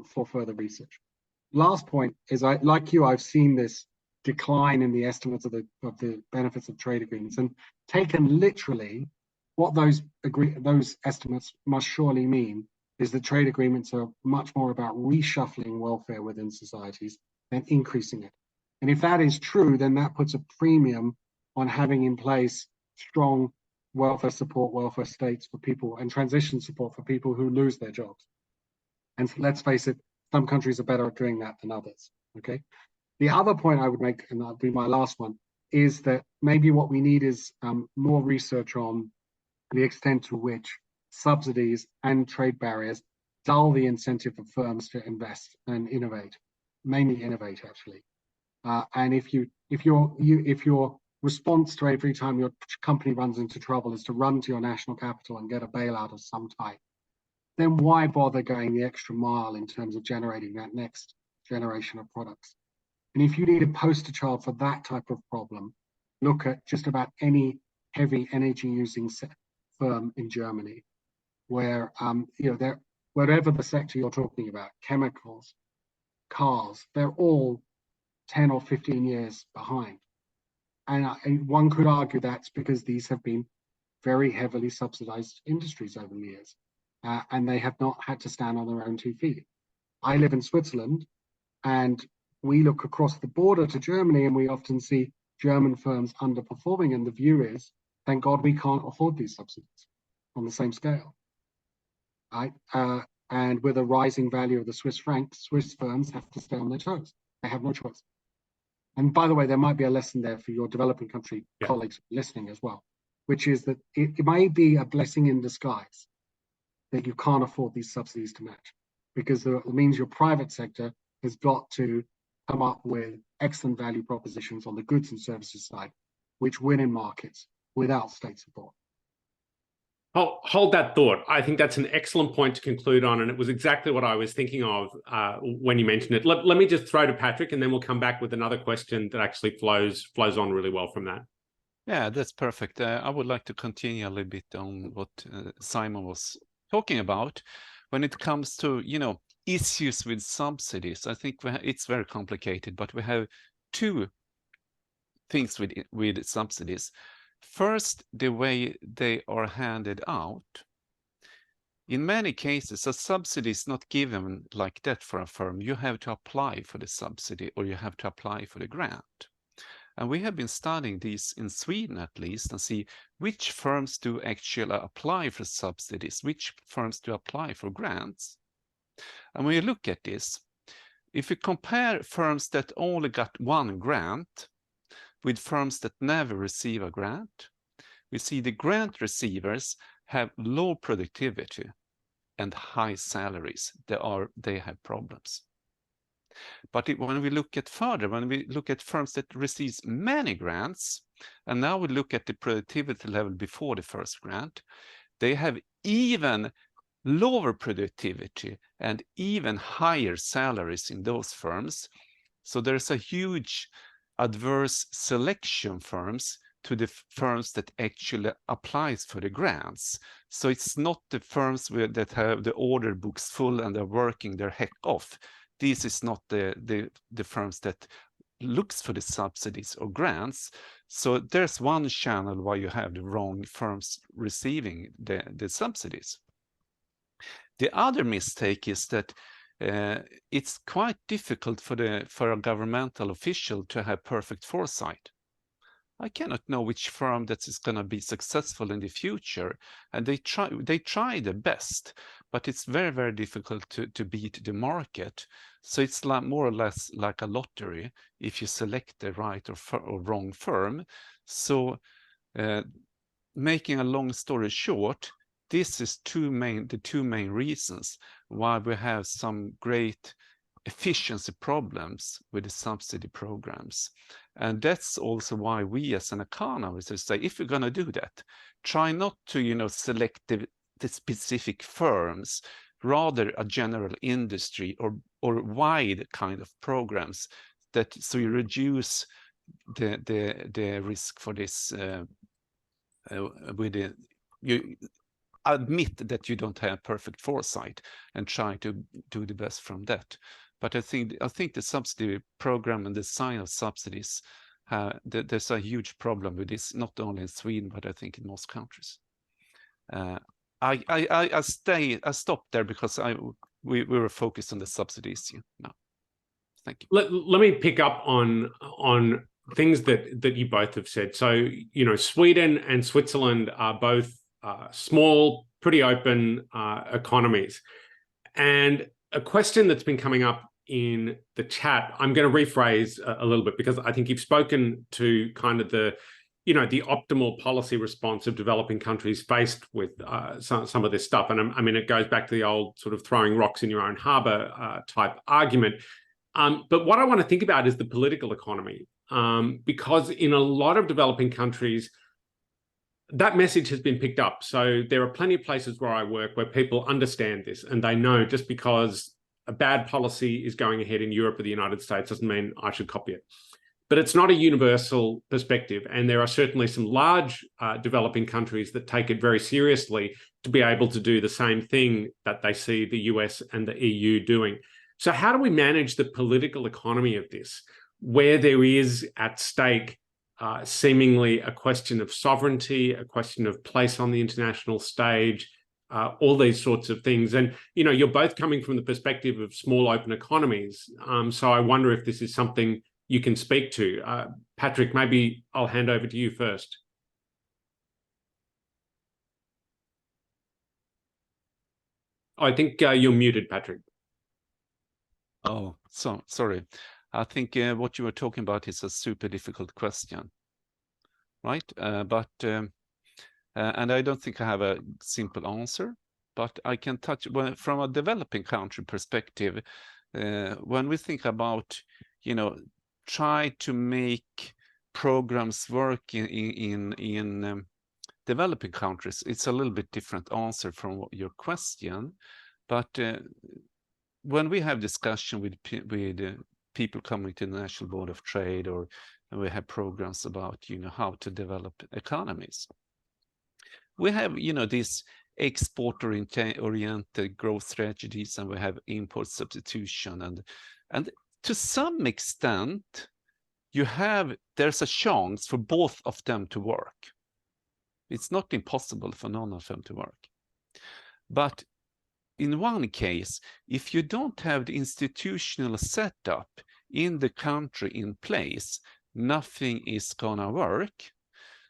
for further research. Last point is, like you, I've seen this decline in the estimates of the benefits of trade agreements, and taken literally, what those estimates must surely mean is that trade agreements are much more about reshuffling welfare within societies than increasing it. And if that is true, then that puts a premium on having in place strong welfare support, welfare states for people, and transition support for people who lose their jobs. And let's face it, some countries are better at doing that than others, okay? The other point I would make, and that'll be my last one, is that maybe what we need is more research on the extent to which subsidies and trade barriers dull the incentive of firms to invest and innovate, mainly innovate, actually. And if your response to every time your company runs into trouble is to run to your national capital and get a bailout of some type, then why bother going the extra mile in terms of generating that next generation of products? And if you need a poster child for that type of problem, look at just about any heavy energy using firm in Germany, where whatever the sector you're talking about, chemicals, cars, they're all 10 or 15 years behind. And one could argue that's because these have been very heavily subsidized industries over the years, and they have not had to stand on their own 2 feet. I live in Switzerland, and we look across the border to Germany, and we often see German firms underperforming, and the view is, thank God we can't afford these subsidies on the same scale. Right? And with a rising value of the Swiss franc, Swiss firms have to stay on their toes. They have no choice. And by the way, there might be a lesson there for your developing country colleagues listening as well, which is that it may be a blessing in disguise that you can't afford these subsidies to match, because it means your private sector has got to come up with excellent value propositions on the goods and services side, which win in markets without state support. Hold that thought. I think that's an excellent point to conclude on, and it was exactly what I was thinking of when you mentioned it. Let me just throw to Patrik, and then we'll come back with another question that actually flows on really well from that. Yeah, that's perfect. I would like to continue a little bit on what Simon was talking about. When it comes to, issues with subsidies, I think it's very complicated, but we have two things with subsidies. First, the way they are handed out. In many cases, a subsidy is not given like that for a firm. You have to apply for the subsidy, or you have to apply for the grant. And we have been studying these in Sweden, at least, and see which firms do actually apply for subsidies, which firms do apply for grants. And when you look at this, if you compare firms that only got one grant with firms that never receive a grant, we see the grant receivers have low productivity and high salaries. They have problems. But when we look at further, when we look at firms that receives many grants, and now we look at the productivity level before the first grant, they have even lower productivity and even higher salaries in those firms. So there's a huge adverse selection firms to the firms that actually applies for the grants. So it's not the firms that have the order books full and are working their heck off. This is not the firms that looks for the subsidies or grants. So there's one channel why you have the wrong firms receiving the subsidies. The other mistake is that it's quite difficult for a governmental official to have perfect foresight. I cannot know which firm that is going to be successful in the future, and they try their best, but it's very, very difficult to beat the market. So it's more or less like a lottery if you select the right or wrong firm. So making a long story short, this is the two main reasons why we have some great efficiency problems with the subsidy programs. And that's also why we as an economist say, if you're going to do that, try not to select the specific firms, rather a general industry or wide kind of programs, so you reduce the risk for this you admit that you don't have perfect foresight and try to do the best from that. But I think the subsidy program and the design of subsidies, there's a huge problem with this, not only in Sweden, but I think in most countries. I stopped there because we were focused on the subsidy issue now. Thank you. Let me pick up on things that you both have said. So, Sweden and Switzerland are both small, pretty open economies. And a question that's been coming up in the chat, I'm going to rephrase a little bit, because I think you've spoken to kind of the optimal policy response of developing countries faced with some of this stuff. And I mean, it goes back to the old sort of throwing rocks in your own harbor type argument. But what I want to think about is the political economy, because in a lot of developing countries, that message has been picked up. So there are plenty of places where I work where people understand this, and they know just because a bad policy is going ahead in Europe or the United States doesn't mean I should copy it. But it's not a universal perspective. And there are certainly some large developing countries that take it very seriously to be able to do the same thing that they see the US and the EU doing. So how do we manage the political economy of this, where there is at stake seemingly a question of sovereignty, a question of place on the international stage, all these sorts of things? And, you're both coming from the perspective of small open economies. So I wonder if this is something you can speak to. Patrik, maybe I'll hand over to you first. I think you're muted, Patrik. Oh, sorry. I think what you were talking about is a super difficult question, right? And I don't think I have a simple answer, but I can touch from a developing country perspective. When we think about, try to make programs work in developing countries, it's a little bit different answer from your question. But when we have discussion with people coming to the National Board of Trade, or we have programs about how to develop economies, we have these export-oriented growth strategies, and we have import substitution, and to some extent there's a chance for both of them to work. It's not impossible for none of them to work. But in one case, if you don't have the institutional setup in the country in place, nothing is gonna work.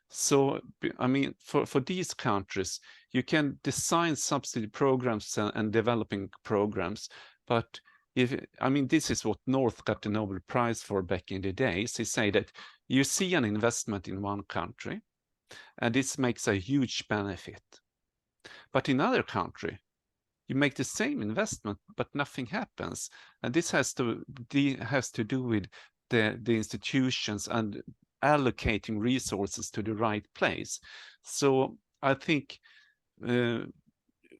So, I mean, for these countries, you can design subsidy programs and developing programs, but I mean, this is what North got the Nobel Prize for back in the days. They say that you see an investment in one country, and this makes a huge benefit. But in another country, you make the same investment, but nothing happens. And this has to do with the institutions and allocating resources to the right place. So I think,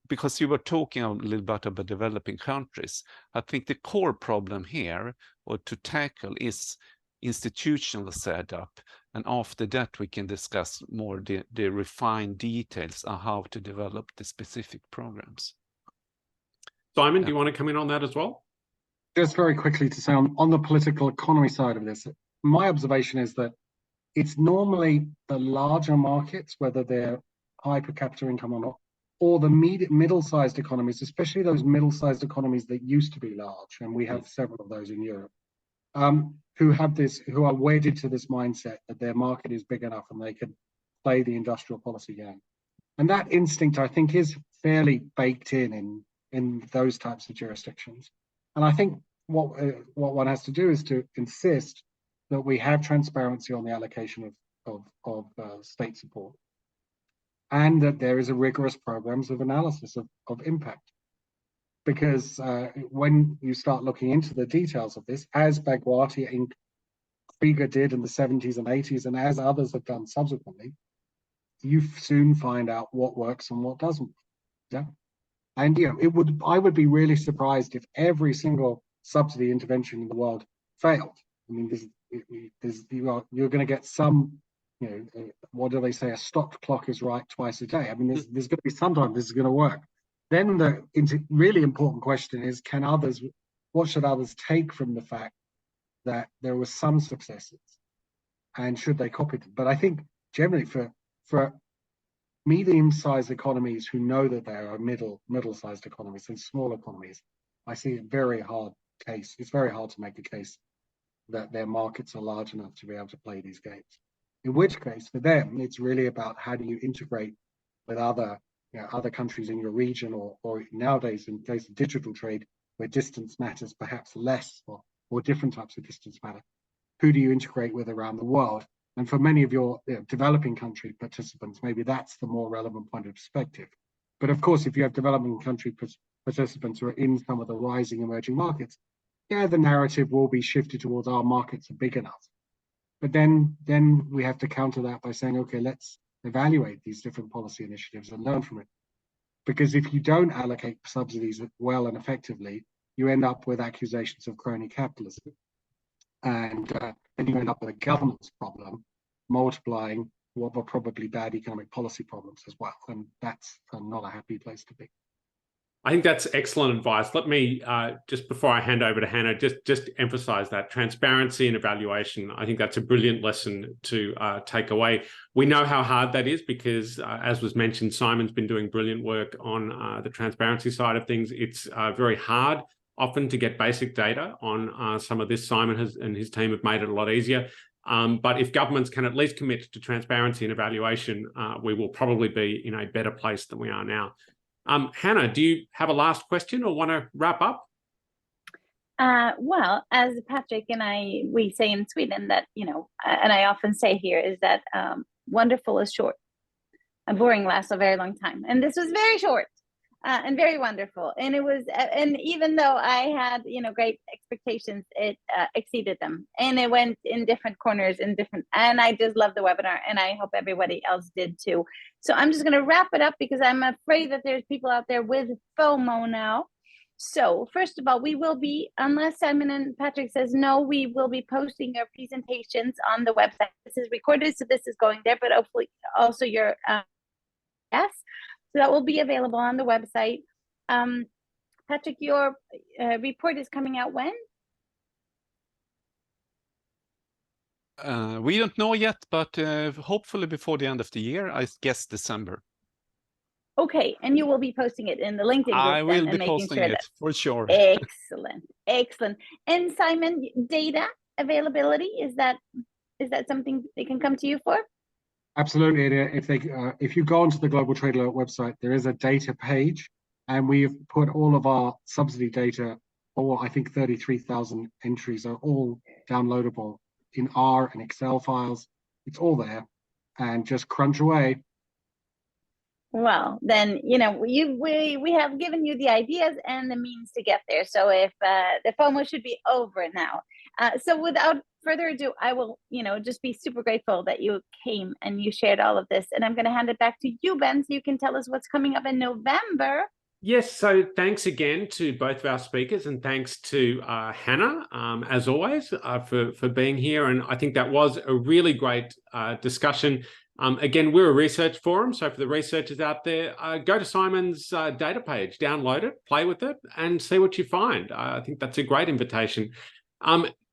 because you were talking a little bit about developing countries, I think the core problem here, or to tackle, is institutional setup. And after that, we can discuss more the refined details on how to develop the specific programs. Simon, do you want to come in on that as well? Just very quickly to say on the political economy side of this, my observation is that it's normally the larger markets, whether they're high per capita income or not, or the middle-sized economies, especially those middle-sized economies that used to be large, and we have several of those in Europe, who are wedded to this mindset that their market is big enough and they can play the industrial policy game. And that instinct, I think, is fairly baked in those types of jurisdictions. And I think what one has to do is to insist that we have transparency on the allocation of state support, and that there is a rigorous programs of analysis of impact. Because when you start looking into the details of this, as Bhagwati and Krieger did in the 70s and 80s, and as others have done subsequently, you soon find out what works and what doesn't. Yeah. And I would be really surprised if every single subsidy intervention in the world failed. I mean, you're going to get some, what do they say? A stopped clock is right twice a day. I mean, there's going to be sometimes this is going to work. Then the really important question is, what should others take from the fact that there were some successes, and should they copy them? But I think generally for medium-sized economies who know that there are middle-sized economies and small economies, I see a very hard case. It's very hard to make a case that their markets are large enough to be able to play these games. In which case, for them, it's really about how do you integrate with other countries in your region, or nowadays in case of digital trade, where distance matters perhaps less, or different types of distance matter. Who do you integrate with around the world? And for many of your developing country participants, maybe that's the more relevant point of perspective. But of course, if you have developing country participants who are in some of the rising emerging markets, the narrative will be shifted towards our markets are big enough. But then we have to counter that by saying, okay, let's evaluate these different policy initiatives and learn from it. Because if you don't allocate subsidies well and effectively, you end up with accusations of crony capitalism. And then you end up with a governance problem, multiplying what were probably bad economic policy problems as well. And that's not a happy place to be. I think that's excellent advice. Let me, just before I hand over to Hannah, just emphasize that transparency and evaluation. I think that's a brilliant lesson to take away. We know how hard that is because, as was mentioned, Simon's been doing brilliant work on the transparency side of things. It's very hard often to get basic data on some of this. Simon and his team have made it a lot easier. But if governments can at least commit to transparency and evaluation, we will probably be in a better place than we are now. Hannah, do you have a last question or want to wrap up? Well, as Patrik and we say in Sweden that, and I often say here, is that wonderful is short and boring lasts a very long time. And this was very short and very wonderful. And it was, and even though I had, great expectations, it exceeded them. And it went in different corners and I just love the webinar, and I hope everybody else did too. So I'm just going to wrap it up because I'm afraid that there's people out there with FOMO now. So first of all, we will be, unless Simon and Patrik says no, we will be posting your presentations on the website. This is recorded, so this is going there, but hopefully also your yes. So that will be available on the website. Patrik, your report is coming out when? We don't know yet, but hopefully before the end of the year, I guess December. Okay, and you will be posting it in the LinkedIn group. I will be posting it for sure. Excellent, excellent. And Simon, data availability, is that something they can come to you for? Absolutely. If you go onto the Global Trade Alert website, there is a data page, and we've put all of our subsidy data, or I think 33,000 entries, are all downloadable in R and Excel files. It's all there, and just crunch away. Well, then, you know, we have given you the ideas and the means to get there. So if the FOMO should be over now. So without further ado, I will, you know, just be super grateful that you came and you shared all of this. And I'm going to hand it back to you, Ben, so you can tell us what's coming up in November. Yes, so thanks again to both of our speakers, and thanks to Hannah, as always, for being here. And I think that was a really great discussion. Again, we're a research forum, so for the researchers out there, go to Simon's data page, download it, play with it, and see what you find. I think that's a great invitation.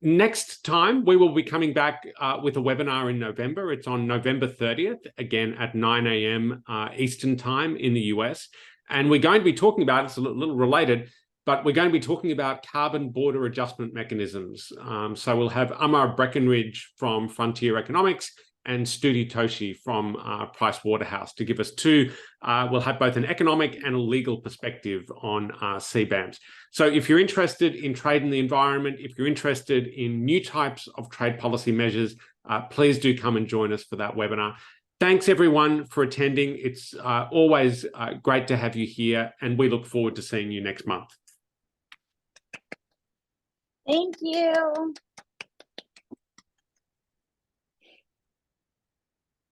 Next time, we will be coming back with a webinar in November. It's on November 30th, again at 9 a.m. Eastern time in the US. And we're going to be talking about, it's a little related, but we're going to be talking about carbon border adjustment mechanisms. So we'll have Amar Breckenridge from Frontier Economics and Studi Toshi from Price Waterhouse to give us we'll have both an economic and a legal perspective on CBAMs. So if you're interested in trade and the environment, if you're interested in new types of trade policy measures, please do come and join us for that webinar. Thanks everyone for attending. It's always great to have you here, and we look forward to seeing you next month. Thank you.